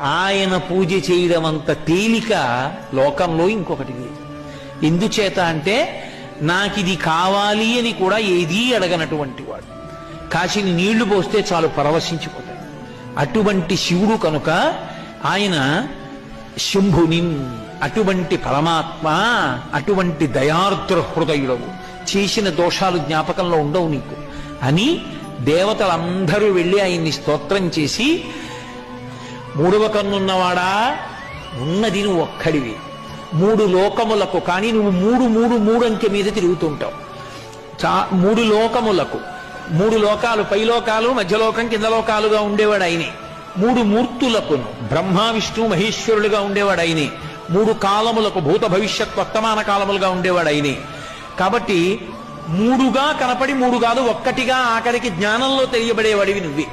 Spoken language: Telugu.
ఆయన పూజ చేయడం అంత తేలిక లోకంలో ఇంకొకటి లేదు. ఎందుచేత అంటే నాకిది కావాలి అని కూడా ఏదీ అడగనటువంటి వాడు. కాశీని నీళ్లు పోస్తే చాలు పరవశించిపోతాడు. అటువంటి శివుడు కనుక ఆయన శంభుని, అటువంటి పరమాత్మ, అటువంటి దయార్ద్ర హృదయుడవు, చేసిన దోషాలు జ్ఞాపకంలో ఉండవు నీకు అని దేవతలందరూ వెళ్ళి ఆయన్ని స్తోత్రం చేసి, మూడవ కన్నున్నవాడా, ఉన్నది నువ్వు ఒక్కడివి, మూడు లోకములకు, కానీ నువ్వు మూడు అంకె మీద తిరుగుతుంటావు. మూడు లోకములకు, మూడు లోకాలు, పైలోకాలు, మధ్యలోకం, కింద లోకాలుగా ఉండేవాడు ఆయనే. మూడు మూర్తులకును, బ్రహ్మ విష్ణు మహేశ్వరులుగా ఉండేవాడు ఆయనే. మూడు కాలములకు, భూత భవిష్యత్ వర్తమాన కాలములుగా ఉండేవాడు ఆయనే. కాబట్టి మూడుగా కనపడి మూడు కాదు ఒక్కటిగా ఆఖరికి జ్ఞానంలో తెలియబడేవాడివి నువ్వే.